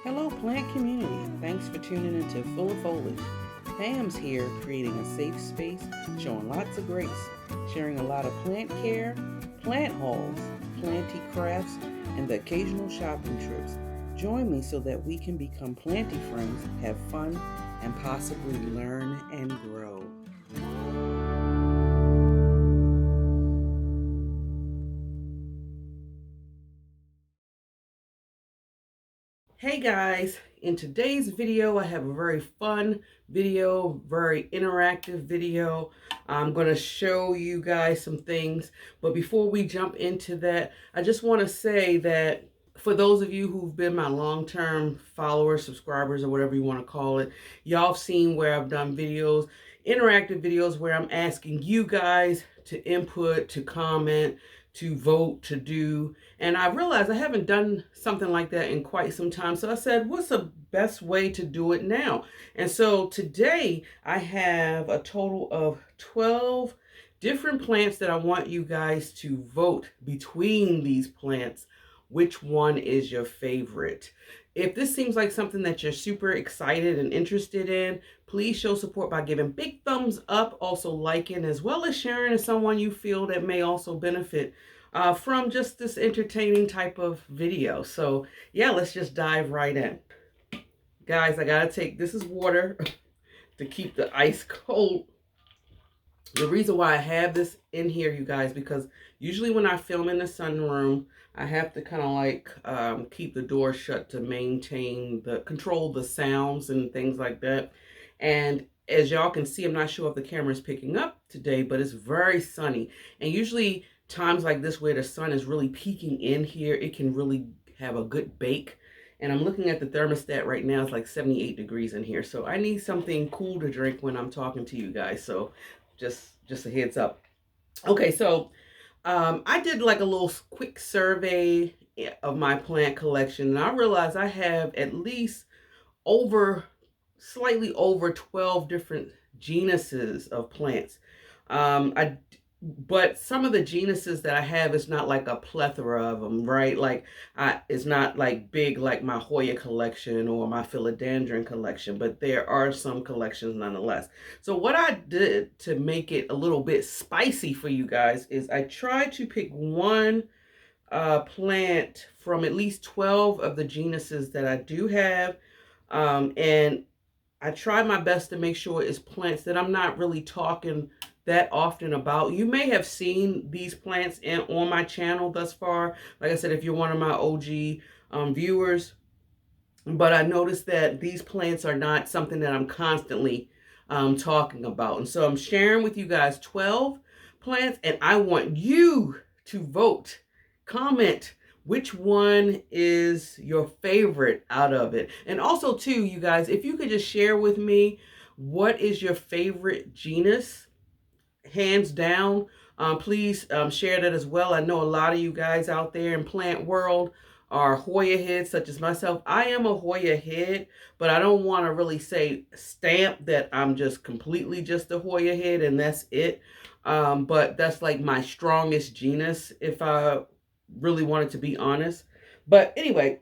Hello plant community, thanks for tuning into Full of Foliage. Pam's here creating a safe space, showing lots of grace, sharing a lot of plant care, plant hauls, planty crafts, and the occasional shopping trips. Join me so that we can become planty friends, have fun, and possibly learn and grow. Hey guys, in today's video I have a very fun video, very interactive video. I'm going to show you guys some things, but before we jump into that, I just want to say that for those of you who've been my long-term followers, subscribers, or whatever you want to call it, y'all have seen where I've done videos, interactive videos where I'm asking you guys to input, to comment, to vote, to do. And I realized I haven't done something like that in quite some time. So I said, what's the best way to do it now? And so today I have a total of 12 different plants that I want you guys to vote between these plants. Which one is your favorite? If this seems like something that you're super excited and interested in, please show support by giving big thumbs up, also liking, as well as sharing to someone you feel that may also benefit from just this entertaining type of video. So yeah, let's just dive right in. Guys, I gotta take, this is water to keep the ice cold. The reason why I have this in here, you guys, because usually when I film in the sunroom, I have to kind of like keep the door shut to maintain control the sounds and things like that. And as y'all can see, I'm not sure if the camera is picking up today, but it's very sunny. And usually times like this where the sun is really peeking in here, it can really have a good bake. And I'm looking at the thermostat right now, it's like 78 degrees in here. So I need something cool to drink when I'm talking to you guys. So just a heads up. Okay, so I did like a little quick survey of my plant collection, and I realized I have at least slightly over 12 different genuses of plants. But some of the genuses that I have is not like a plethora of them, right? Like it's not like big like my Hoya collection or my Philodendron collection, but there are some collections nonetheless. So what I did to make it a little bit spicy for you guys is I tried to pick one plant from at least 12 of the genuses that I do have. And I try my best to make sure it's plants that I'm not really talking that often about. You may have seen these plants on my channel thus far. Like I said, if you're one of my OG viewers, but I noticed that these plants are not something that I'm constantly talking about. And so I'm sharing with you guys 12 plants, and I want you to vote, comment, which one is your favorite out of it. And also too, you guys, if you could just share with me, what is your favorite genus? Hands down. Please share that as well. I know a lot of you guys out there in plant world are Hoya heads, such as myself. I am a Hoya head, but I don't want to really say stamp that I'm just completely just a Hoya head and that's it. But that's like my strongest genus, if I really wanted to be honest. But anyway,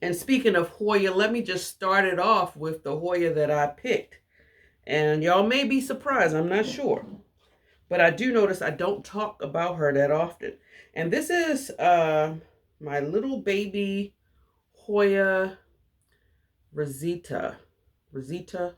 and speaking of Hoya, let me just start it off with the Hoya that I picked. And y'all may be surprised, I'm not sure. But I do notice I don't talk about her that often. And this is my little baby Hoya Rosita. Rosito.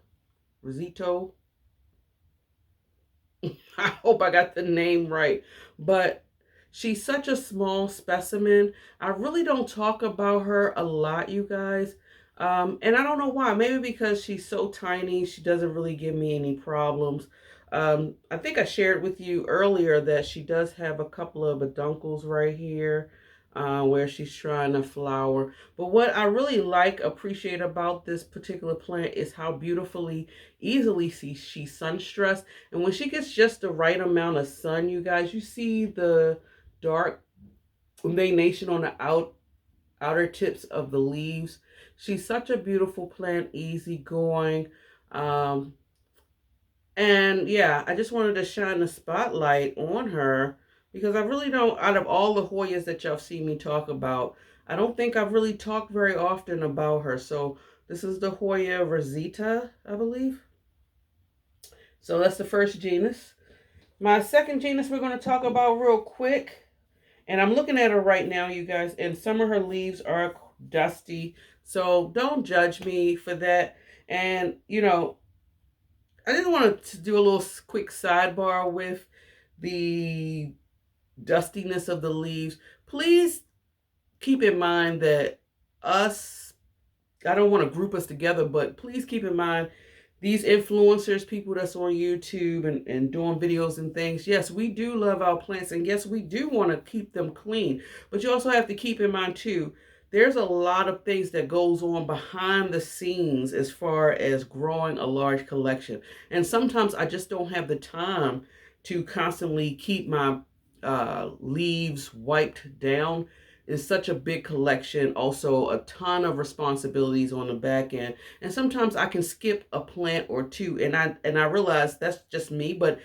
I hope I got the name right. But she's such a small specimen. I really don't talk about her a lot, you guys. And I don't know why. Maybe because she's so tiny, she doesn't really give me any problems. I think I shared with you earlier that she does have a couple of peduncles right here where she's trying to flower. But what I really appreciate about this particular plant is how beautifully, easily she's sun stressed. And when she gets just the right amount of sun, you guys, you see the dark veination on the outer tips of the leaves. She's such a beautiful plant, easygoing. And yeah, I just wanted to shine the spotlight on her because I really don't, out of all the Hoyas that y'all see me talk about, I don't think I've really talked very often about her. So this is the Hoya Rosita, I believe. So that's the first genus. My second genus we're going to talk about real quick. And I'm looking at her right now, you guys, and some of her leaves are dusty. So don't judge me for that. And, you know, I just wanted to do a little quick sidebar with the dustiness of the leaves. Please keep in mind that us, I don't want to group us together, but please keep in mind these influencers, people that's on YouTube and doing videos and things, yes, we do love our plants, and yes, we do want to keep them clean. But you also have to keep in mind too, there's a lot of things that goes on behind the scenes as far as growing a large collection. And sometimes I just don't have the time to constantly keep my leaves wiped down. It's such a big collection, also a ton of responsibilities on the back end. And sometimes I can skip a plant or two, and I realize that's just me, but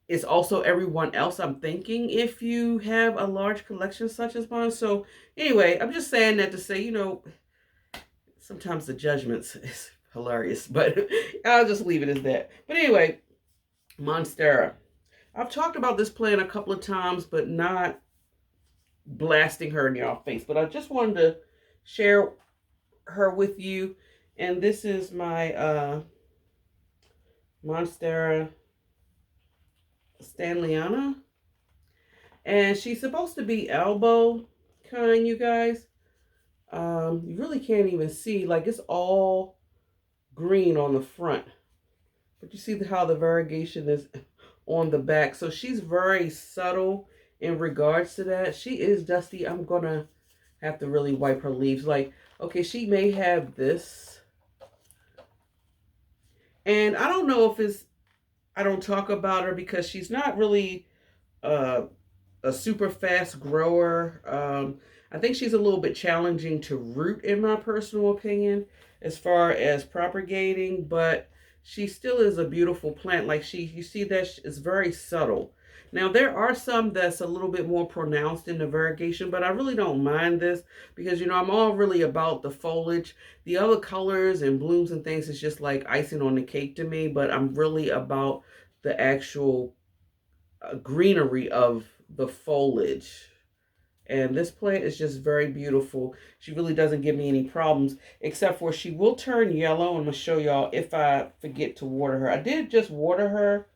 it's also everyone else, I'm thinking, if you have a large collection such as mine. So anyway, I'm just saying that to say, you know, sometimes the judgments is hilarious, but I'll just leave it as that. But anyway, Monstera. I've talked about this plant a couple of times, but not blasting her in your face. But I just wanted to share her with you. And this is my Monstera Standleyana. And she's supposed to be elbow kind, you guys. You really can't even see. Like, it's all green on the front. But you see how the variegation is on the back. So she's very subtle in regards to that. She is dusty. I'm going to have to really wipe her leaves. Like, okay, she may have this. And I don't know if it's, I don't talk about her because she's not really a super fast grower. I think she's a little bit challenging to root, in my personal opinion, as far as propagating, but she still is a beautiful plant. Like, you see that it's very subtle. Now, there are some that's a little bit more pronounced in the variegation, but I really don't mind this because, you know, I'm all really about the foliage. The other colors and blooms and things is just like icing on the cake to me, but I'm really about the actual greenery of the foliage. And this plant is just very beautiful. She really doesn't give me any problems, except for she will turn yellow. I'm going to show y'all if I forget to water her. I did just water her,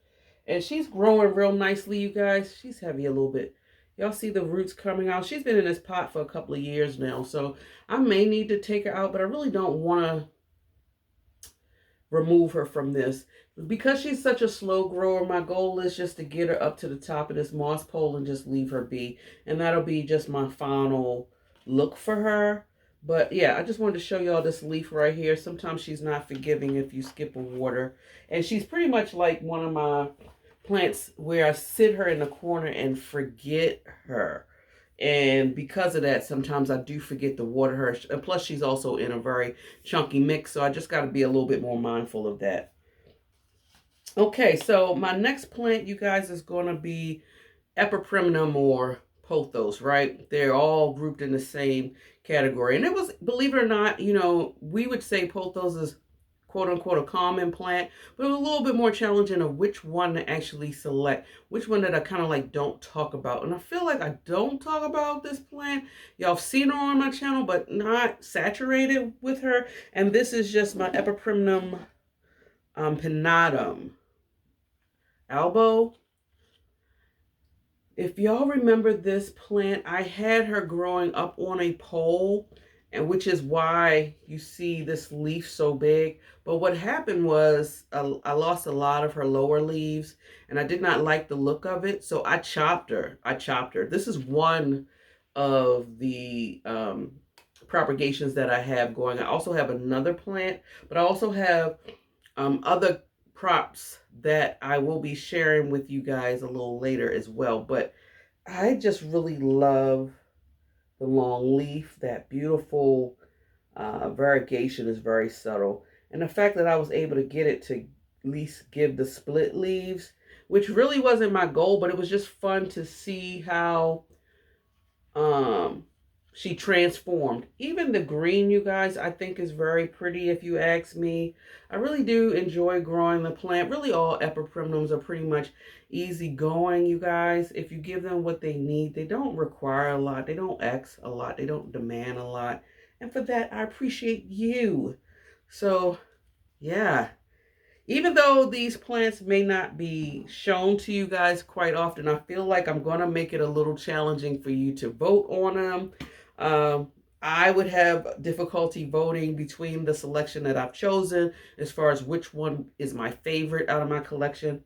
and she's growing real nicely, you guys. She's heavy a little bit. Y'all see the roots coming out. She's been in this pot for a couple of years now, so I may need to take her out, but I really don't want to remove her from this. Because she's such a slow grower, my goal is just to get her up to the top of this moss pole and just leave her be. And that'll be just my final look for her. But yeah, I just wanted to show y'all this leaf right here. Sometimes she's not forgiving if you skip a water. And she's pretty much like one of my plants where I sit her in the corner and forget her. And because of that, sometimes I do forget to water her. And plus, she's also in a very chunky mix, so I just got to be a little bit more mindful of that. Okay, so my next plant, you guys, is going to be Epipremnum or pothos, right? They're all grouped in the same category. And it was, believe it or not, you know, we would say pothos is quote-unquote a common plant, but it was a little bit more challenging of which one to actually select, which one that I kind of like don't talk about. And I feel like I don't talk about this plant. Y'all have seen her on my channel, but not saturated with her. And this is just my Epipremnum pinnatum elbow. If y'all remember this plant, I had her growing up on a pole, and which is why you see this leaf so big. But what happened was I lost a lot of her lower leaves, and I did not like the look of it, so I chopped her. This is one of the propagations that I have going. I also have another plant, but I also have other props that I will be sharing with you guys a little later as well. But I just really love the long leaf. That beautiful variegation is very subtle. And the fact that I was able to get it to at least give the split leaves, which really wasn't my goal, but it was just fun to see how she transformed. Even the green, you guys, I think is very pretty if you ask me. I really do enjoy growing the plant. Really all Epipremnums are pretty much easy going, you guys. If you give them what they need, they don't require a lot. They don't ask a lot. They don't demand a lot. And for that, I appreciate you. So, yeah. Even though these plants may not be shown to you guys quite often, I feel like I'm going to make it a little challenging for you to vote on them. I would have difficulty voting between the selection that I've chosen as far as which one is my favorite out of my collection.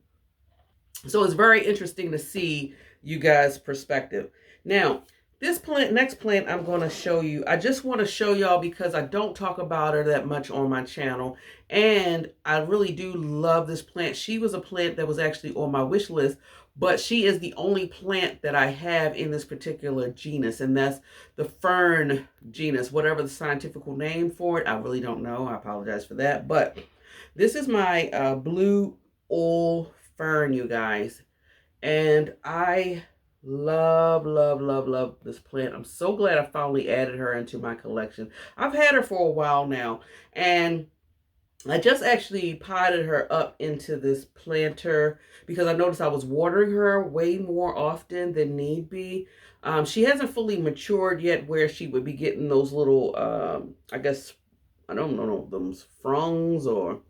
So it's very interesting to see you guys' perspective. Now, this plant, next plant I'm going to show you, I just want to show y'all because I don't talk about her that much on my channel. And I really do love this plant. She was a plant that was actually on my wish list, but she is the only plant that I have in this particular genus, and that's the fern genus, whatever the scientific name for it. I really don't know. I apologize for that. But this is my blue oil fern, you guys. And I love, love, love, love this plant. I'm so glad I finally added her into my collection. I've had her for a while now, and I just actually potted her up into this planter because I noticed I was watering her way more often than need be. She hasn't fully matured yet where she would be getting those little, I guess, I don't know, those fronds, or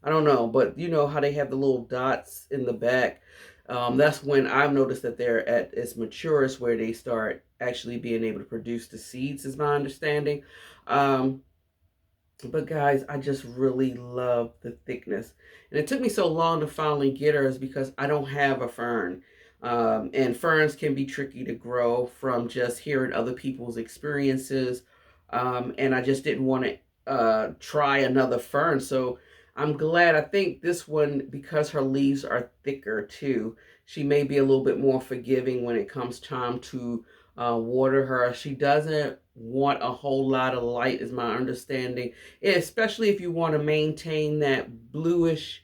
I don't know, but you know how they have the little dots in the back. That's when I've noticed that they're at its maturest, where they start actually being able to produce the seeds, is my understanding. But guys, I just really love the thickness. And it took me so long to finally get her is because I don't have a fern. And ferns can be tricky to grow from just hearing other people's experiences. And I just didn't want to try another fern. So I'm glad. I think this one, because her leaves are thicker too, she may be a little bit more forgiving when it comes time to water her. She doesn't want a whole lot of light, is my understanding, especially if you want to maintain that bluish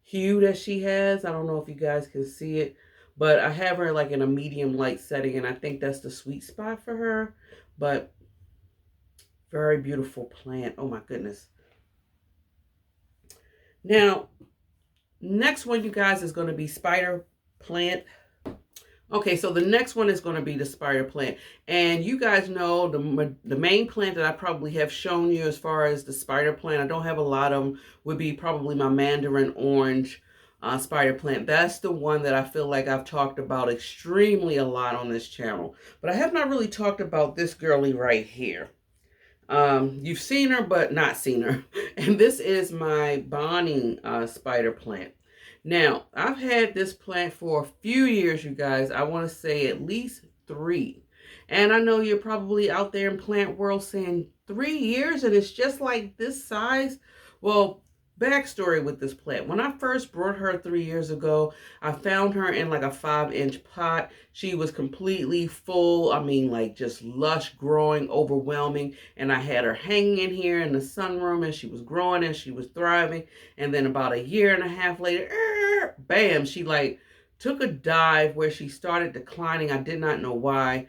hue that she has. I don't know if you guys can see it, but I have her like in a medium light setting, and I think that's the sweet spot for her. But very beautiful plant. Oh my goodness. Now, next one, you guys, is going to be spider plant. Okay, so the next one is going to be the spider plant. And you guys know the main plant that I probably have shown you as far as the spider plant, I don't have a lot of them, would be probably my mandarin orange spider plant. That's the one that I feel like I've talked about extremely a lot on this channel. But I have not really talked about this girly right here. You've seen her, but not seen her. And this is my Bonnie spider plant. Now, I've had this plant for a few years, you guys. I want to say at least 3. And I know you're probably out there in plant world saying 3 years and it's just like this size. Well, backstory with this plant. When I first brought her 3 years ago, I found her in like a 5-inch pot. She was completely full. I mean, like just lush, growing, overwhelming. And I had her hanging in here in the sunroom, and she was growing and she was thriving. And then about a year and a half later, bam, she like took a dive where she started declining. I did not know why.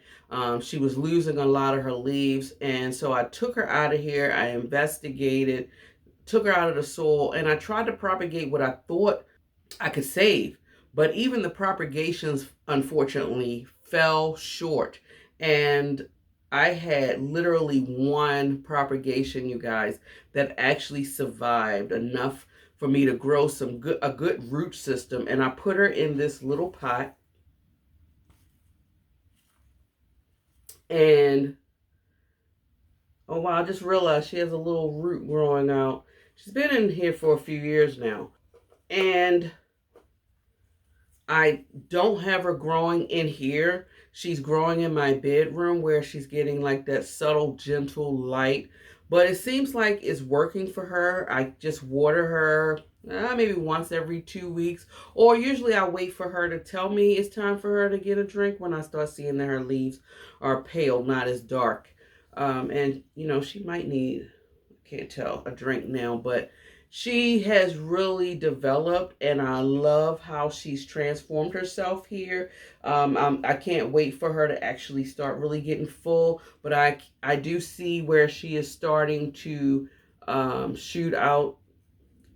She was losing a lot of her leaves. And so I took her out of here. I investigated, took her out of the soil, and I tried to propagate what I thought I could save. But even the propagations, unfortunately, fell short. And I had literally 1 propagation, you guys, that actually survived enough for me to grow a good root system. And I put her in this little pot. And, oh wow, I just realized she has a little root growing out. She's been in here for a few years now. And I don't have her growing in here. She's growing in my bedroom where she's getting like that subtle, gentle light. But it seems like it's working for her. I just water her maybe once every 2 weeks. Or usually I wait for her to tell me it's time for her to get a drink when I start seeing that her leaves are pale, not as dark. And, you know, she might need, can't tell, a drink now, but she has really developed, and I love how she's transformed herself here. I can't wait for her to actually start really getting full, but I do see where she is starting to shoot out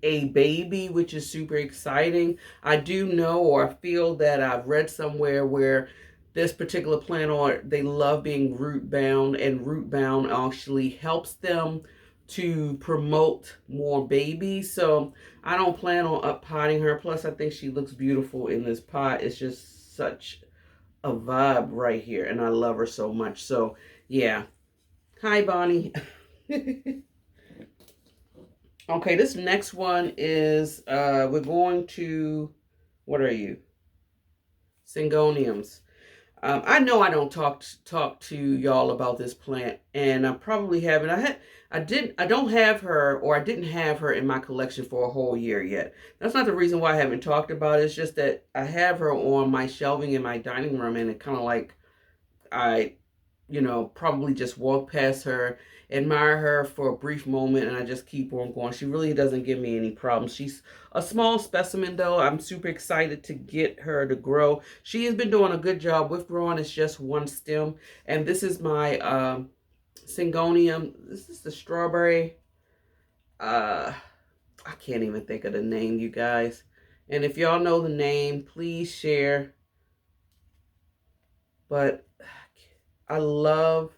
a baby, which is super exciting. I do know, or I feel that I've read somewhere where this particular plant, or they love being root bound, and root bound actually helps them to promote more babies. So I don't plan on up potting her. Plus, I think she looks beautiful in this pot. It's just such a vibe right here, and I love her so much. So yeah. Hi, Bonnie. Okay, this next one is, we're going to, what are you? Syngoniums. I know I don't talk to y'all about this plant, and I probably haven't. I don't have her, or I didn't have her in my collection for a whole year yet. That's not the reason why I haven't talked about it. It's just that I have her on my shelving in my dining room, and it kind of like I probably just walk past her, admire her for a brief moment, and I just keep on going. She really doesn't give me any problems. She's a small specimen, though. I'm super excited to get her to grow. She has been doing a good job with growing. It's just one stem. And this is my syngonium. This is the strawberry. I can't even think of the name, you guys. And if y'all know the name, please share. But I love,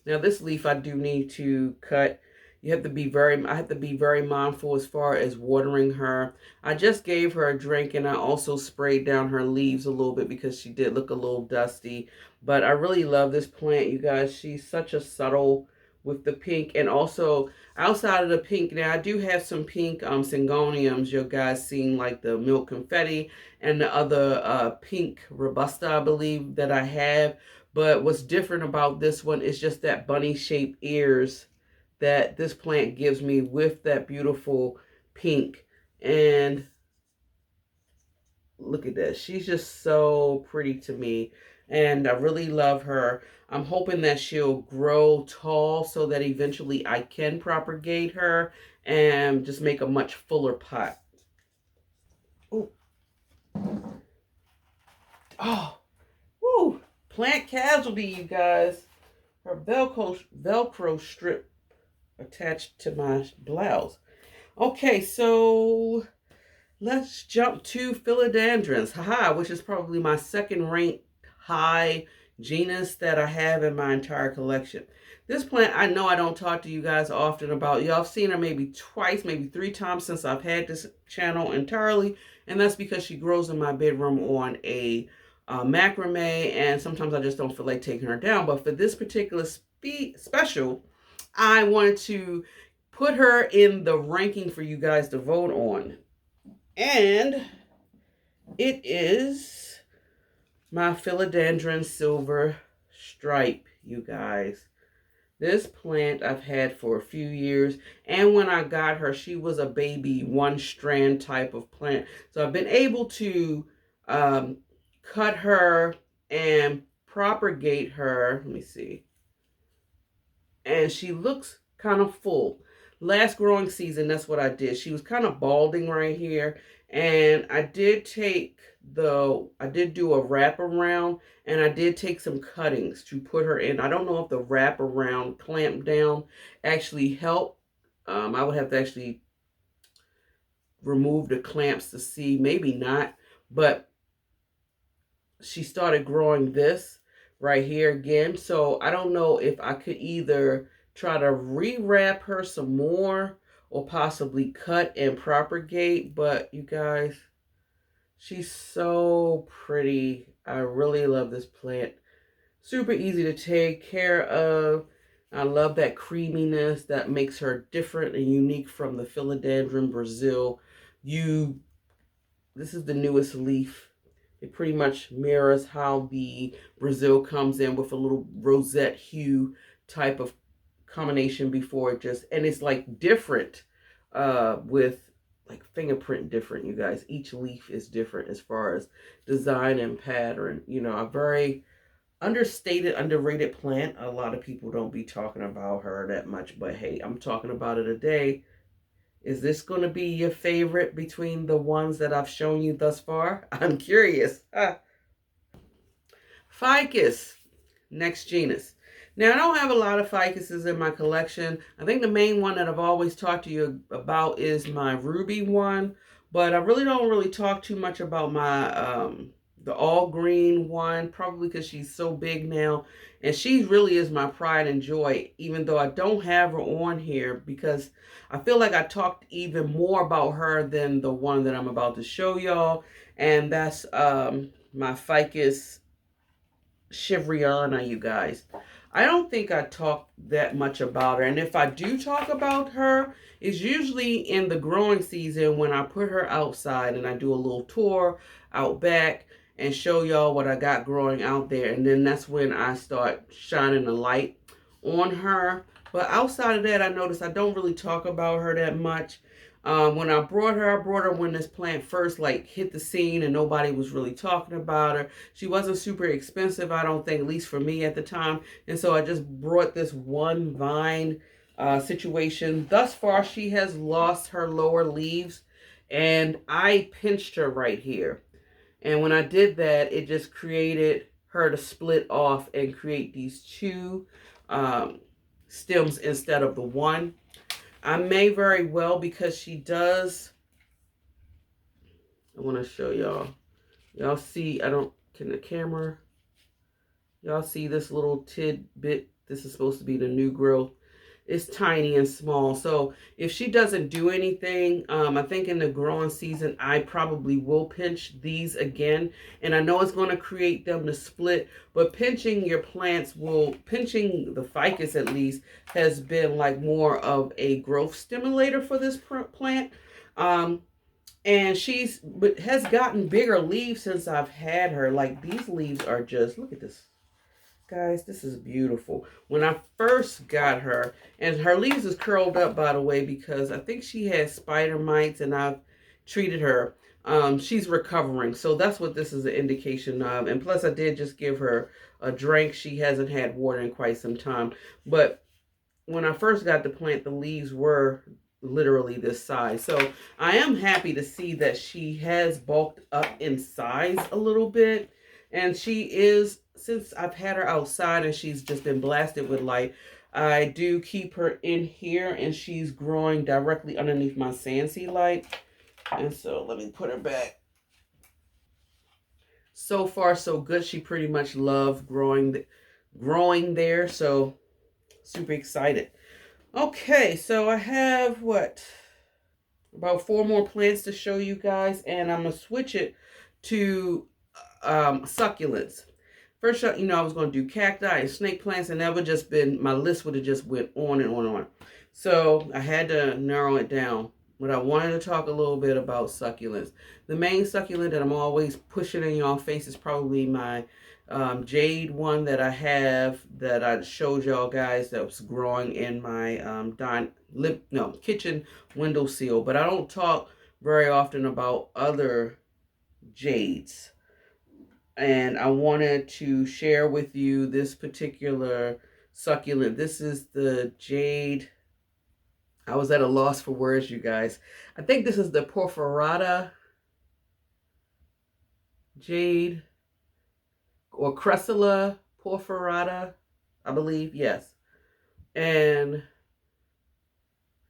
now this leaf I do need to cut. I have to be very mindful as far as watering her. I just gave her a drink, and I also sprayed down her leaves a little bit because she did look a little dusty. But I really love this plant, you guys. She's such a subtle with the pink, and also outside of the pink, now I do have some pink syngoniums. You guys seen like the milk confetti and the other pink robusta, I believe, that I have. But what's different about this one is just that bunny-shaped ears that this plant gives me with that beautiful pink. And look at that. She's just so pretty to me. And I really love her. I'm hoping that she'll grow tall so that eventually I can propagate her and just make a much fuller pot. Ooh. Oh, woo. Plant casualty, you guys. Her Velcro strip attached to my blouse. Okay, so let's jump to philodendrons. Haha, which is probably my second ranked high genus that I have in my entire collection. This plant, I know I don't talk to you guys often about. Y'all have seen her maybe twice, maybe 3 times since I've had this channel entirely. And that's because she grows in my bedroom on a macrame, and sometimes I just don't feel like taking her down. But for this particular special, I wanted to put her in the ranking for you guys to vote on. And it is my Philodendron Silver Stripe, you guys. This plant I've had for a few years, and when I got her, she was a baby one strand type of plant. So I've been able to cut her and propagate her. Let me see. And she looks kind of full. Last growing season, that's what I did. She was kind of balding right here. And I did do a wrap around, and I did take some cuttings to put her in. I don't know if the wrap around clamp down actually helped. I would have to actually remove the clamps to see, maybe not. But she started growing this right here again. So I don't know if I could either try to rewrap her some more or possibly cut and propagate. But you guys, she's so pretty. I really love this plant. Super easy to take care of. I love that creaminess that makes her different and unique from the Philodendron Brazil. This is the newest leaf. It pretty much mirrors how the Brazil comes in with a little rosette hue type of combination before it just, and it's like different with like fingerprint different, you guys. Each leaf is different as far as design and pattern. You know, a very understated, underrated plant. A lot of people don't be talking about her that much, but hey, I'm talking about it today. Is this going to be your favorite between the ones that I've shown you thus far? I'm curious. Ficus, next genus. Now, I don't have a lot of ficuses in my collection. I think the main one that I've always talked to you about is my ruby one, but I really don't talk too much about my the all green one, probably because she's so big now, and she really is my pride and joy, even though I don't have her on here because I feel like I talked even more about her than the one that I'm about to show y'all, and that's my Ficus shivereana, you guys. I don't think I talk that much about her, and if I do talk about her, it's usually in the growing season when I put her outside and I do a little tour out back and show y'all what I got growing out there, and then that's when I start shining the light on her. But outside of that, I noticed I don't really talk about her that much. When I brought her when this plant first hit the scene and nobody was really talking about her. She wasn't super expensive, I don't think, at least for me at the time. And so I just brought this one vine situation. Thus far, she has lost her lower leaves, and I pinched her right here. And when I did that, it just created her to split off and create these two stems instead of the one. I may very well, because she does, I want to show y'all. Y'all see, can the camera, y'all see this little tidbit? This is supposed to be the new growth. It's tiny and small. So if she doesn't do anything, I think in the growing season, I probably will pinch these again. And I know it's going to create them to split, but pinching your plants pinching the ficus at least, has been like more of a growth stimulator for this plant. And has gotten bigger leaves since I've had her. Like, these leaves are just, look at this. Guys, this is beautiful. When I first got her, and her leaves is curled up, by the way, because I think she had spider mites and I've treated her. She's recovering, so that's what this is an indication of. And plus, I did just give her a drink. She hasn't had water in quite some time. But when I first got the plant, the leaves were literally this size. So I am happy to see that she has bulked up in size a little bit. And she is, since I've had her outside and she's just been blasted with light, I do keep her in here, and she's growing directly underneath my sand sea light. And so let me put her back. So far, so good. She pretty much loved growing there. So super excited. Okay, so I have about 4 more plants to show you guys, and I'm gonna switch it to succulents. First, I was going to do cacti and snake plants, and that would just been, my list would have just went on and on and on. So I had to narrow it down. But I wanted to talk a little bit about succulents. The main succulent that I'm always pushing in y'all face is probably my jade one that I have, that I showed y'all guys, that was growing in my kitchen windowsill. But I don't talk very often about other jades. And I wanted to share with you this particular succulent. This is the jade. I was at a loss for words, you guys. I think this is the porphyriata jade, or Crassula porphyriata, I believe. Yes. And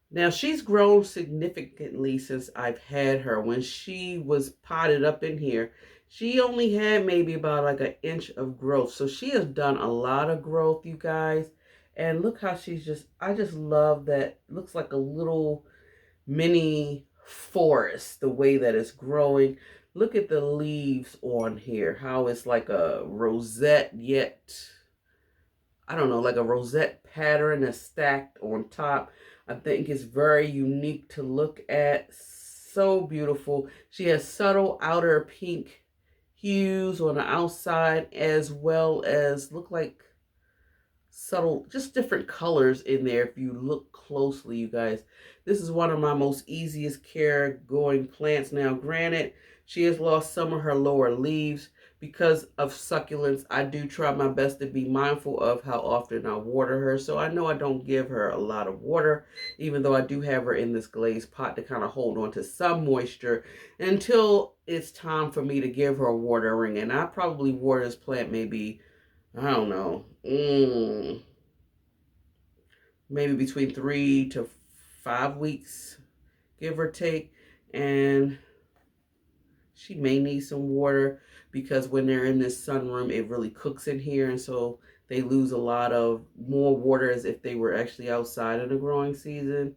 now she's grown significantly since I've had her. When she was potted up in here, she only had maybe about like an inch of growth. So she has done a lot of growth, you guys. And look how I just love that. It looks like a little mini forest, the way that it's growing. Look at the leaves on here, how it's like a rosette, yet, I don't know, like a rosette pattern that's stacked on top. I think it's very unique to look at. So beautiful. She has subtle outer pink hues on the outside, as well as look like subtle, just different colors in there if you look closely, you guys. This is one of my most easiest care going plants. Now, granted, she has lost some of her lower leaves, because of succulents, I do try my best to be mindful of how often I water her. So I know I don't give her a lot of water, even though I do have her in this glazed pot to kind of hold on to some moisture until it's time for me to give her a watering. And I probably water this plant maybe, I don't know, maybe between 3 to 5 weeks, give or take. And she may need some water because when they're in this sunroom, it really cooks in here. And so they lose a lot of more water as if they were actually outside in the growing season.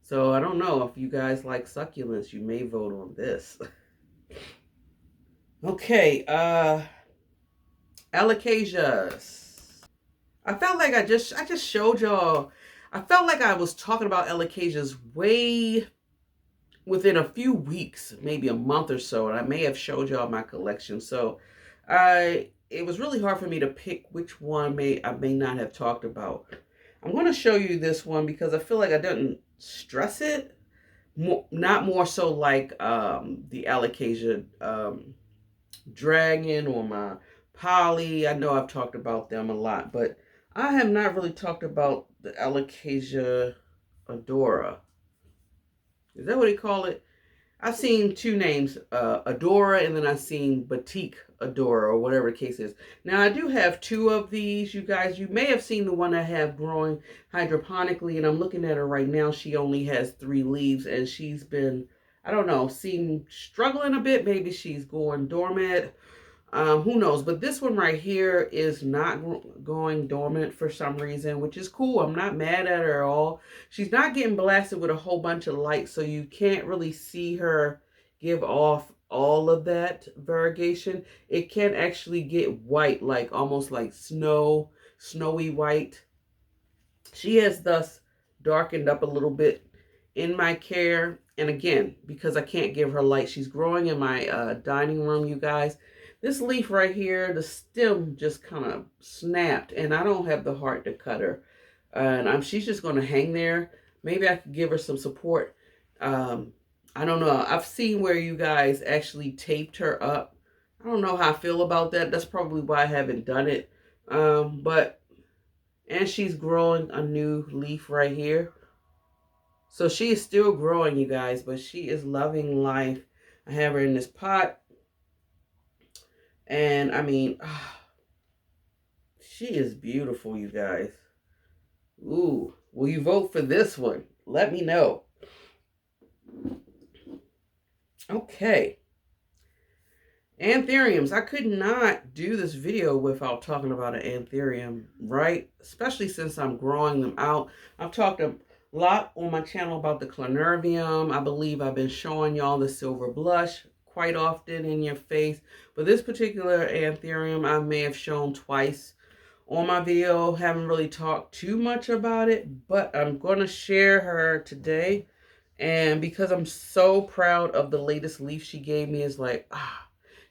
So I don't know if you guys like succulents, you may vote on this. Okay, Alocasias. I felt like I just showed y'all. I felt like I was talking about Alocasias way within a few weeks, maybe a month or so, and I may have showed y'all my collection. So it was really hard for me to pick which one I may not have talked about. I'm going to show you this one because I feel like I didn't stress it. Not more so like the Alocasia Dragon or my Poly. I know I've talked about them a lot, but I have not really talked about the Alocasia adora. Is that what you call it? I've seen two names, Adora, and then I've seen Batik Adora, or whatever the case is. Now, I do have two of these, you guys. You may have seen the one I have growing hydroponically, and I'm looking at her right now. She only has 3 leaves, and she's been, I don't know, struggling a bit. Maybe she's going dormant. Who knows? But this one right here is not going dormant for some reason, which is cool. I'm not mad at her at all. She's not getting blasted with a whole bunch of light, so you can't really see her give off all of that variegation. It can actually get white, like almost like snowy white. She has thus darkened up a little bit in my care. And again, because I can't give her light, she's growing in my dining room, you guys. This leaf right here, the stem just kind of snapped, and I don't have the heart to cut her. And she's just going to hang there. Maybe I could give her some support. I don't know. I've seen where you guys actually taped her up. I don't know how I feel about that. That's probably why I haven't done it. And she's growing a new leaf right here. So she is still growing, you guys, but she is loving life. I have her in this pot. And I mean, she is beautiful, you guys. Ooh, will you vote for this one? Let me know. Okay. Anthuriums. I could not do this video without talking about an anthurium, right? Especially since I'm growing them out. I've talked a lot on my channel about the Clanervium. I believe I've been showing y'all the silver blush quite often in your face. But this particular anthurium I may have shown twice on my video. Haven't really talked too much about it, but I'm going to share her today. And because I'm so proud of the latest leaf she gave me, is like,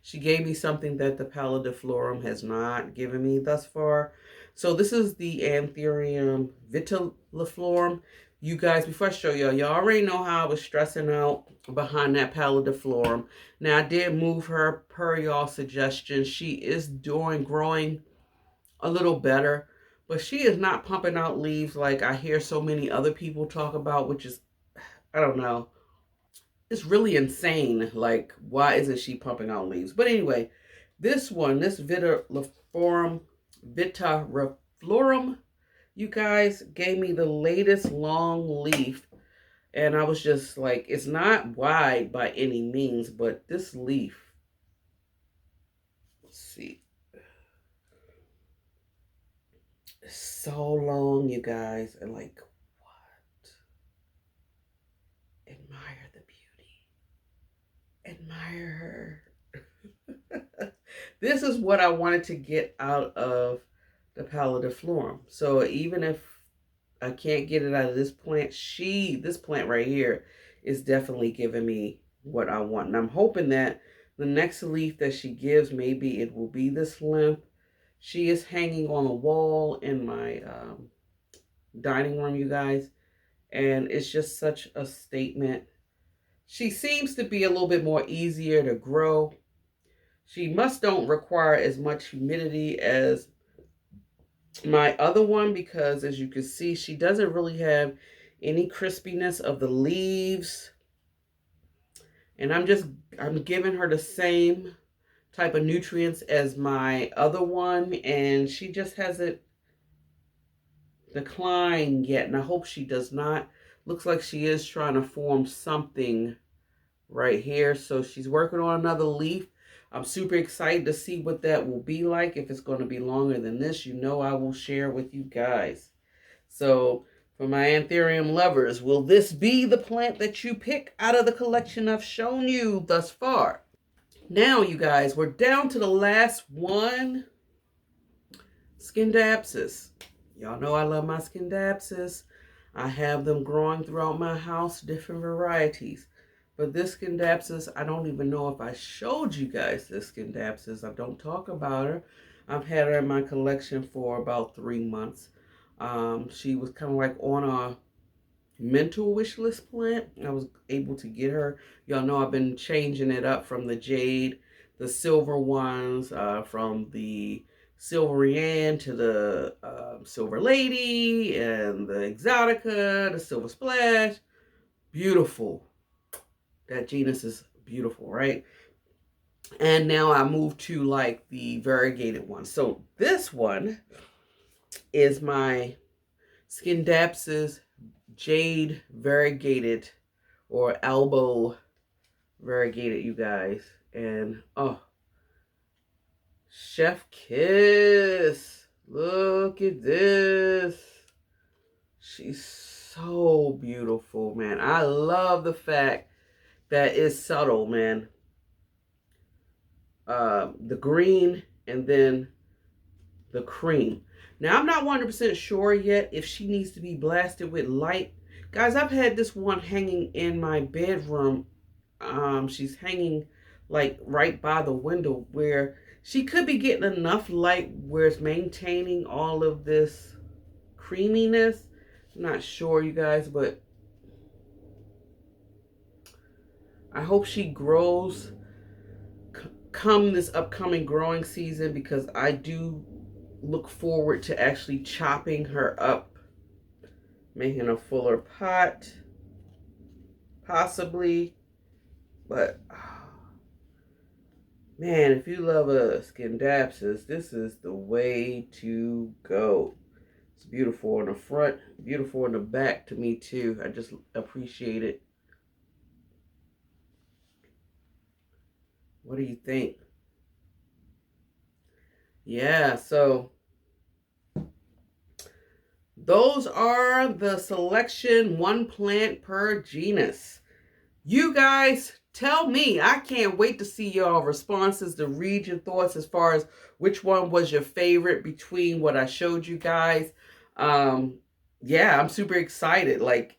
she gave me something that the Philodendron has not given me thus far. So this is the Anthurium vittariifolium. You guys, before I show y'all already know how I was stressing out behind that Philodendron. Now, I did move her per y'all suggestion. She is growing a little better, but she is not pumping out leaves like I hear so many other people talk about, which is, I don't know. It's really insane. Like, why isn't she pumping out leaves? But anyway, this one, this vittariifolium, you guys, gave me the latest long leaf. And I was just like, it's not wide by any means, but this leaf, let's see. It's so long, you guys. And like, what? Admire the beauty. Admire her. This is what I wanted to get out of the Philodendron. So even if I can't get it out of this plant, this plant right here is definitely giving me what I want. And I'm hoping that the next leaf that she gives, maybe it will be this length. She is hanging on a wall in my dining room, you guys. And it's just such a statement. She seems to be a little bit more easier to grow. She don't require as much humidity as my other one, because as you can see, she doesn't really have any crispiness of the leaves. And I'm giving her the same type of nutrients as my other one, and she just hasn't declined yet. And I hope she does not. Looks like she is trying to form something right here. So she's working on another leaf. I'm super excited to see what that will be like. If it's going to be longer than this, you know I will share with you guys. So for my Anthurium lovers, will this be the plant that you pick out of the collection I've shown you thus far? Now, you guys, we're down to the last one. Scindapsus. Y'all know I love my Scindapsus. I have them growing throughout my house, different varieties. But this Scindapsus, I don't even know if I showed you guys this Scindapsus. I don't talk about her. I've had her in my collection for about 3 months. She was kind of like on a mental wish list plant. I was able to get her. Y'all know I've been changing it up from the jade, the silver ones, from the shivereana to the silver lady, and the exotica, the silver splash. Beautiful. That genus is beautiful, right? And now I move to like the variegated one. So this one is my Scindapsus jade variegated, or elbow variegated, you guys. And oh, chef kiss. Look at this. She's so beautiful, man. I love the fact that it's subtle, man. The green and then the cream. Now, I'm not 100% sure yet if she needs to be blasted with light. Guys, I've had this one hanging in my bedroom. She's hanging like right by the window, where she could be getting enough light where it's maintaining all of this creaminess. I'm not sure, you guys, but I hope she grows come this upcoming growing season, because I do look forward to actually chopping her up, making a fuller pot, possibly. But oh, man, if you love a Scindapsus, this is the way to go. It's beautiful on the front, beautiful on the back to me too. I just appreciate it. What do you think? Yeah, so those are the selection, one plant per genus. You guys tell me. I can't wait to see y'all responses, to read your thoughts as far as which one was your favorite between what I showed you guys. Yeah, I'm super excited. Like,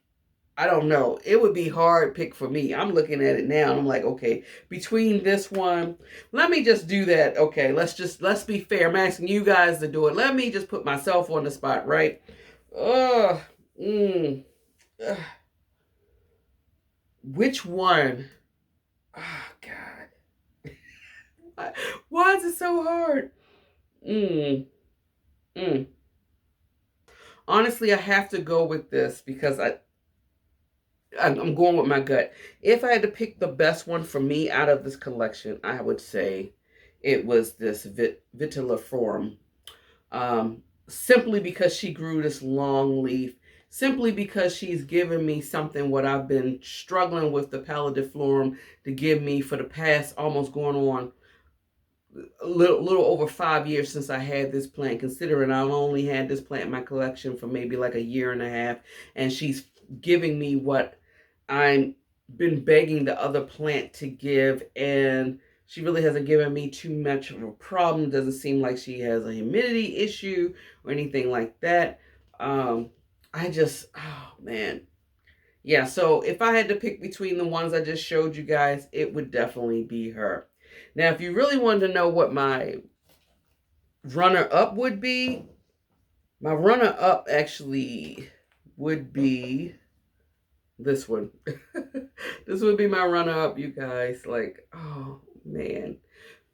I don't know. It would be hard pick for me. I'm looking at it now and I'm like, okay, between this one, let me just do that. Okay, let's be fair. I'm asking you guys to do it. Let me just put myself on the spot, right? Ugh. Ugh. Which one? Oh, God. Why is it so hard? Honestly, I have to go with this because I'm going with my gut. If I had to pick the best one for me out of this collection, I would say it was this vittariifolium. Simply because she grew this long leaf. Simply because she's given me something what I've been struggling with the paludiflorum to give me for the past almost going on a little over 5 years since I had this plant, considering I only had this plant in my collection for maybe like a year and a half, and she's giving me what I've been begging the other plant to give, and she really hasn't given me too much of a problem. Doesn't seem like she has a humidity issue or anything like that. Oh man. Yeah, so if I had to pick between the ones I just showed you guys, it would definitely be her. Now, if you really wanted to know what my runner-up would be, my runner-up actually would be this one. This would be my runner-up, you guys. Like, oh, man.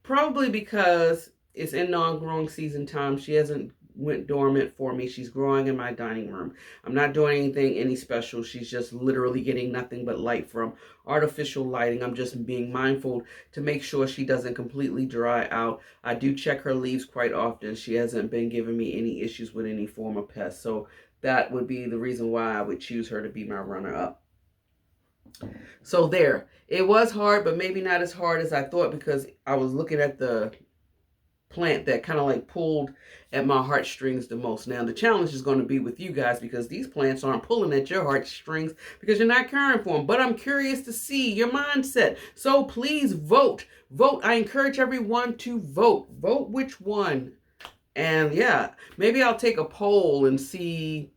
Probably because it's in non-growing season time. She hasn't went dormant for me. She's growing in my dining room. I'm not doing anything any special. She's just literally getting nothing but light from artificial lighting. I'm just being mindful to make sure she doesn't completely dry out. I do check her leaves quite often. She hasn't been giving me any issues with any form of pest. So that would be the reason why I would choose her to be my runner-up. So there. It was hard, but maybe not as hard as I thought, because I was looking at the plant that kind of like pulled at my heartstrings the most. Now the challenge is going to be with you guys, because these plants aren't pulling at your heartstrings because you're not caring for them. But I'm curious to see your mindset. So please vote. Vote. I encourage everyone to vote. Vote which one. And yeah, maybe I'll take a poll and see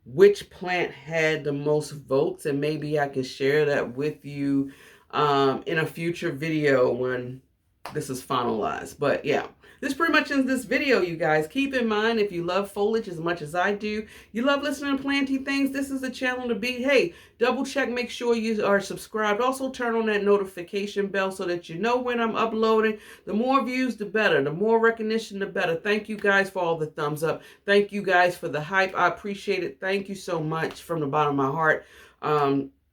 which plant had the most votes, and maybe I can share that with you in a future video when this is finalized. But yeah, this pretty much ends this video, you guys. Keep in mind, if you love foliage as much as I do, you love listening to planty things, this is the channel to be. Hey, double check, make sure you are subscribed. Also turn on that notification bell so that you know when I'm uploading. The more views, the better. The more recognition, the better. Thank you guys for all the thumbs up. Thank you guys for the hype. I appreciate it. Thank you so much from the bottom of my heart.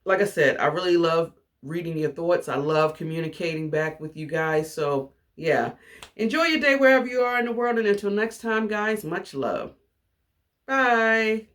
Like I said, I really love reading your thoughts. I love communicating back with you guys. So yeah, enjoy your day wherever you are in the world. And until next time, guys, much love. Bye.